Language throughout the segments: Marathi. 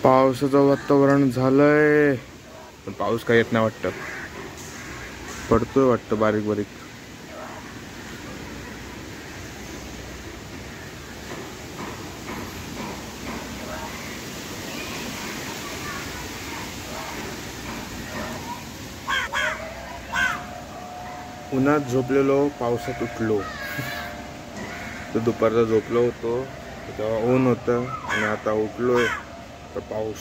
पावसाचं वातावरण झालंय पण पाऊस काही येत नाही वाटतं. पडतोय वाटतं बारीक बारीक. उन्हात झोपलेलो पावसात उठलो. तर दुपारचा झोपलो होतो तेव्हा ऊन होतं आणि आता उठलोय तर पाऊस.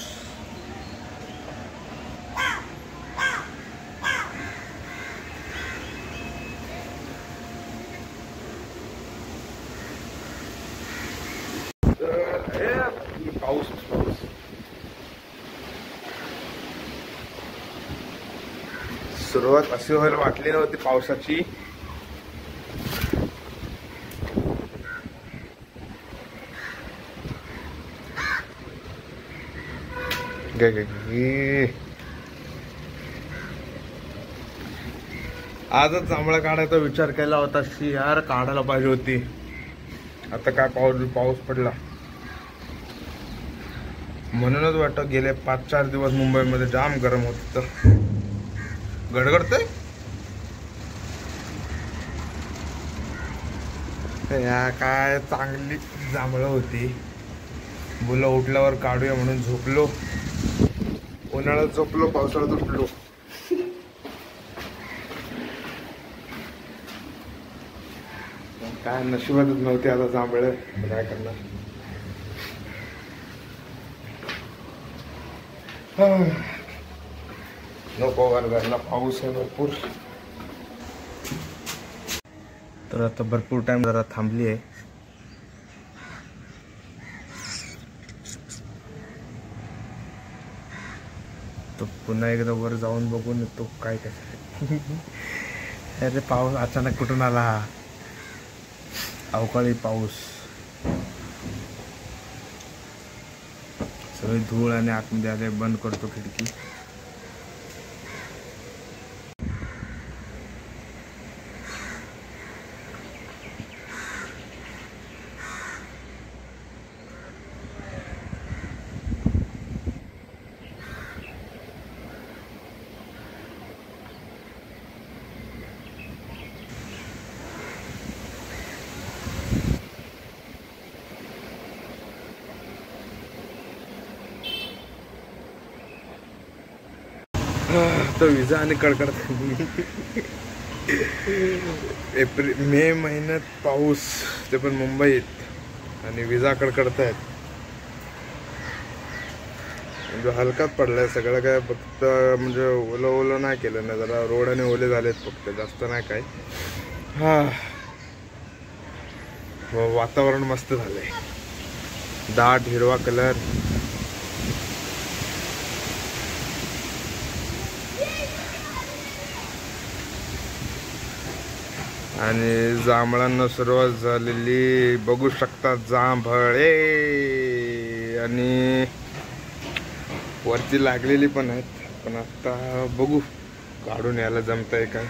पाऊस पाऊस सुरुवात अशी व्हायला वाटली नव्हती पावसाची. आजच जांभळा काढायचा विचार केला होता की यार काढायला पाहिजे होती. आता काय पाऊस पडला म्हणूनच वाटतं गेले 5-4 दिवस मुंबईमध्ये जाम गरम होत होतं. गडगडतंय या काय चांगली जांभळं होती. मुलं उठल्यावर काढूया म्हणून झोपलो. उन्हाळ्यात झोपलो पावसाळ्यात उठलो. काय नशिबातच नव्हती आता जांभळं. काय करणार. नको घरला पाऊस आहे भरपूर. तर आता भरपूर टाइम जरा थांबली आहे. तो पुन्हा एकदा वर जाऊन बघून येतो काय काय. अरे पाऊस अचानक कुठून आला. अवकाळी पाऊस. सगळी धूळ आणि आतमध्ये आले. बंद करतो खिडकी. तो विजा आणि कडकडत. मे महिन्यात पाऊस ते पण मुंबईत आणि विजा कडकडत आहेत. म्हणजे हलकाच पडलाय सगळं. काय फक्त म्हणजे ओलं ओलं नाही केलं ना. जरा रोड आणि ओले झालेत फक्त. जास्त नाही काय. वातावरण मस्त झालंय. दाट हिरवा कलर. आणि जांभळांना सुरुवात झालेली बघू शकता. जांभळे आणि वरती लागलेली पण आहेत. पण आता बघू काढून यायला जमतंय का.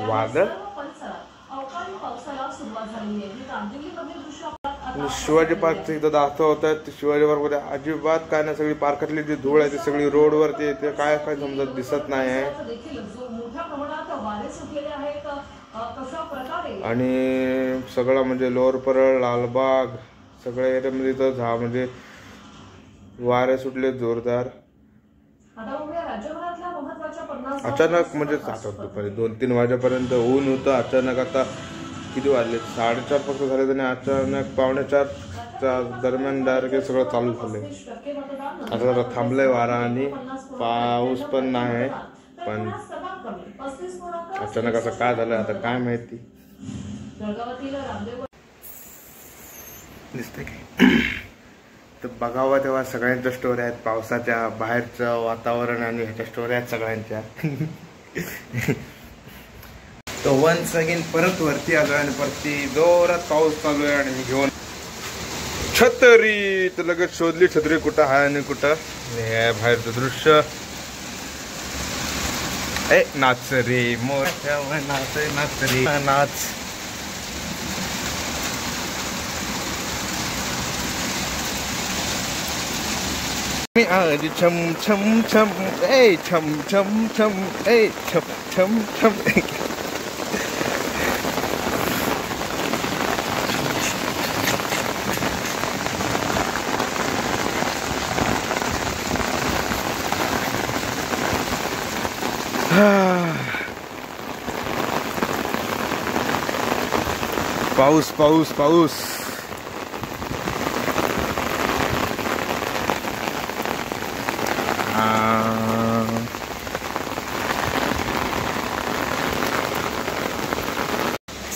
वादळ शिवाजी पार्क इथं दाखवत आहेत. शिवाजी पार्क मध्ये अजिबात काय नाही. सगळी पार्कातली जी धूळ आहे ती सगळी रोडवरती येते. काय काय समजत दिसत नाही आहे. आणि सगळं म्हणजे लोअर परळ लालबाग सगळ्या एरियामध्ये इथं म्हणजे वारे सुटले जोरदार. अचानक म्हणजे दुपारी 2-3 वाजेपर्यंत ऊन होतं. अचानक आता किती वाजले 4:30 फक्त झाले आणि अचानक 3:45च्या दरम्यान डायरेक्ट सगळं चालू झालंय. आता जरा थांबलंय वारा आणि पाऊस पण नाही. पण अचानक असं काय झालं आता काय माहिती. दिसतंय काय. तर बघावं तेव्हा सगळ्यांच्या स्टोरी आहेत. पावसाच्या बाहेरचं वातावरण आणि ह्याच्या स्टोरी आहेत सगळ्यांच्या. तो वन्स अगेन परत वरती आलो आणि परती जोरात पाऊस चालू आहे. आणि मी घेऊन छत्री तर लगेच शोधली छत्री कुठं आहे आणि कुठं. हे बाहेरचं दृश्य ए नाच रे मोठ्या नाच नाच रे नाच. आजी छम छम छम ए छम छम छम ए छम छम छम. पाऊस पाऊस पाऊस.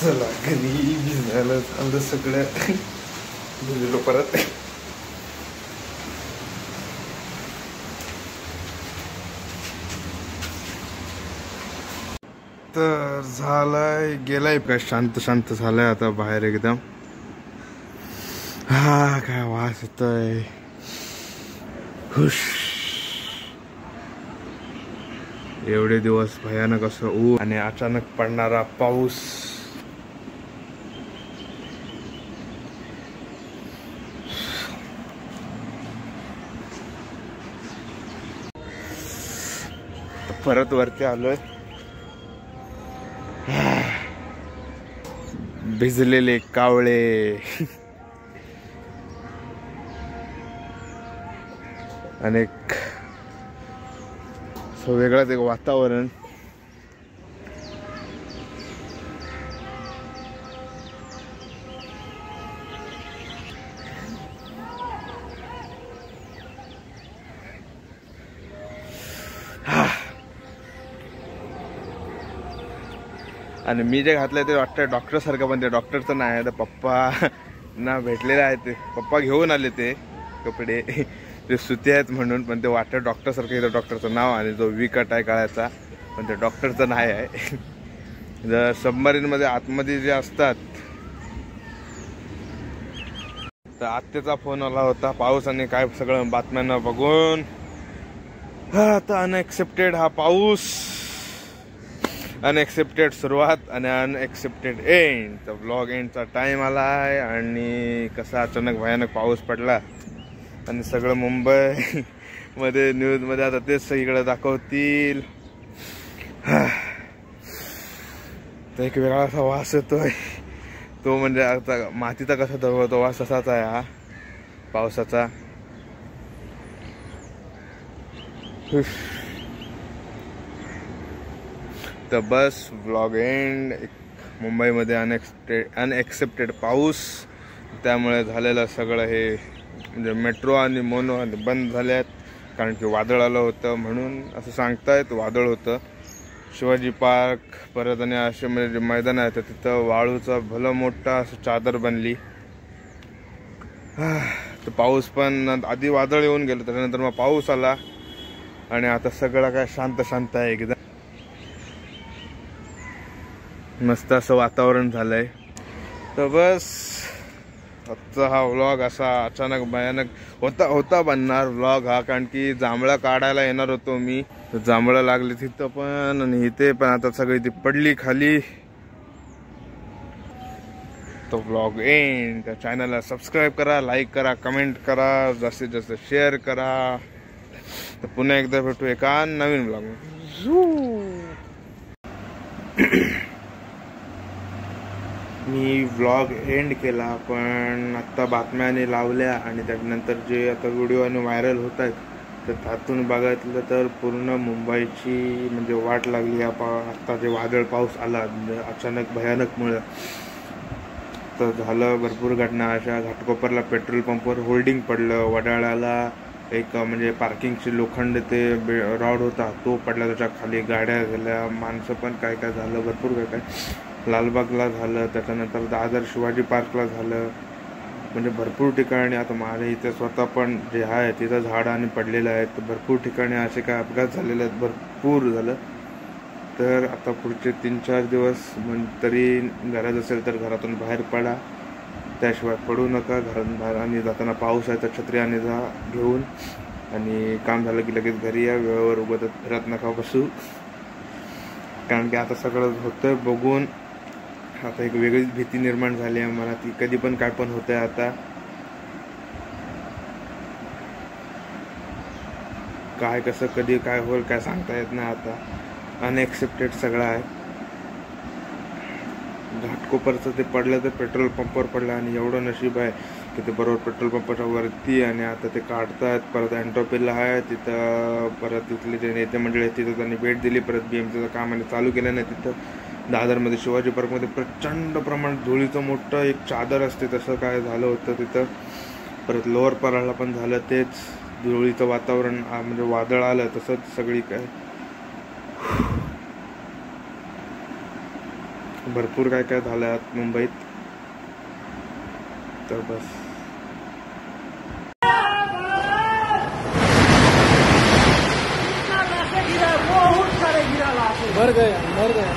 चला घरी भिजायला चाललं सगळं. भिजलो परत. तर झालाय गेलाय का शांत शांत झालाय आता बाहेर एकदम. हा काय वास येतोय. हुश. एवढे दिवस भयानक असं ऊन आणि अचानक पडणारा पाऊस. परत वरती आलोय. भिजलेले कावळे आणि वेगळंच एक वातावरण. आणि मी जे घातलंय ते वाटतं डॉक्टर सारखं, पण ते डॉक्टरचं नाही आहे. तर पप्पा ना भेटलेले आहेत, ते पप्पा घेऊन आले ते कपडे. ते सुती आहेत म्हणून, पण ते वाटतं डॉक्टर सारखं. इथं डॉक्टरचं नाव आणि जो वी कट आहे काळाचा, पण ते डॉक्टरचं नाही आहे. जर सबमरीन मध्ये आतमध्ये जे असतात. तर आत्याचा फोन आला होता पाऊस आणि काय सगळं बातम्यांना बघून. आता अनएक्सेप्टेड हा पाऊस, अनएक्सेप्टेड सुरुवात आणि अनएक्सेप्टेड एंड. तर व्लॉग एंडचा टाइम आला आहे आणि कसा अचानक भयानक पाऊस पडला आणि सगळं मुंबई मध्ये न्यूज मध्ये आता तेच सगळीकडे दाखवतील. तर एक वेगळा असा वास येतोय तो, म्हणजे आता मातीचा कसा तो वास तसाच आहे हा पावसाचा. तर बस व्लॉग एंड. मुंबईमध्ये अनएक्सेप्टेड पाऊस, त्यामुळे झालेलं सगळं हे म्हणजे मेट्रो आणि मोनो बंद झाले आहेत कारण की वादळ आलं होतं म्हणून असं सांगतायत. वादळ होतं. शिवाजी पार्क परत आणि असे म्हणजे जे मैदान आहे तर तिथं वाळूचा भलं मोठा असं चादर बनली. तर पाऊस पण आधी वादळ येऊन गेलं, त्याच्यानंतर मग पाऊस आला आणि आता सगळं काय शांत शांत आहे एकदम. मस्त असं वातावरण झालंय. तर बस आजचा हा व्लॉग असा अचानक भयानक होता बनणार व्लॉग हा, कारण की जांभळं काढायला येणार होतो मी. जांभळं लागली तिथं पण आणि इथे पण, आता सगळी ती पडली खाली. तो व्लॉग एंड. त्या चॅनलला सबस्क्राईब करा, लाईक करा, कमेंट करा, जास्तीत जास्त शेअर करा. तर पुन्हा एकदा भेटू एका नवीन व्लॉग. मी व्लॉग एंड केला, पण आत्ता बातम्याने लावल्या आणि त्यानंतर जे आता व्हिडिओ आणि व्हायरल होत आहेत तर त्यातून बघितलं तर पूर्ण मुंबईची म्हणजे वाट लागली. आत्ता जे वादळ पाऊस आला म्हणजे अचानक भयानकमुळं तर झालं भरपूर घटना अशा. घाटकोपरला पेट्रोल पंपवर होल्डिंग पडलं. वडाळ्याला एक म्हणजे पार्किंगची लोखंड ते रॉड होता तो पडला, त्याच्या खाली गाड्या गेल्या, माणसं पण काय काय झालं, भरपूर काय काय. लालबागला झालं, त्याच्यानंतर दादर शिवाजी पार्कला झालं, म्हणजे भरपूर ठिकाणी. आता माझ्या इथे स्वतः पण जे आहे तिथं झाड आणि पडलेलं आहे. तर भरपूर ठिकाणी असे काय अपघात झालेले आहेत, भरपूर झालं. तर आता पुढचे 3-4 दिवस तरी गरज असेल तर घरातून बाहेर पडा, त्याशिवाय पडू नका. घरातून बाहेर आणि जाताना पाऊस आहे तर छत्री आणि जा घेऊन, आणि काम झालं की लगेच घरी या. वेळेवर उगत फिरत नका बसू. कारण की आता सगळं होतंय बघून आता एक वेगळीच भीती निर्माण झाली आहे मला, ती कधी पण काय पण होतंय आता. काय कसं कधी काय होईल काय सांगता येत नाही आता. अनएक्सेप्टेड सगळं आहे. घाटकोपरचं ते पडलं तर पेट्रोल पंपवर पडलं आणि एवढं नशीब आहे की ते बरोबर पेट्रोल पंपाच्या वरती. आणि आता ते काढतायत. परत अँट्रोपिलला आहे तिथं, परत तिथले जे नेते मंडळी आहेत तिथं त्यांनी भेट दिली. परत BMCचं कामाने चालू केलं नाही तिथं. दादरमध्ये शिवाजी पार्कमध्ये प्रचंड प्रमाणात धुळीचं मोठं एक चादर असते तसं काय झालं होतं तिथं. परत लोअर पराळला पण झालं तेच, धुळीचं वातावरण म्हणजे वादळ आलं तसंच सगळी काय भरपूर काय काय झालं आहे मुंबईत. तर बस मर गया.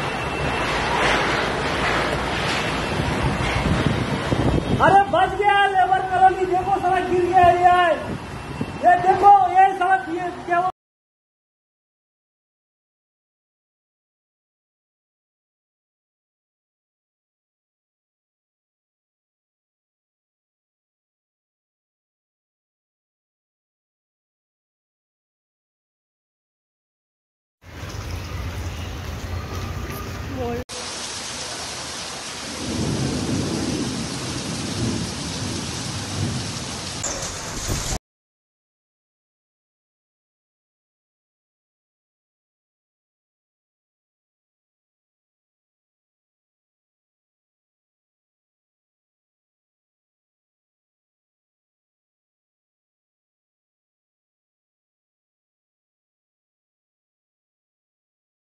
अरे बच गया लेबर कॉलोनी, देखो सारा गिर गया ये देखो ये सारा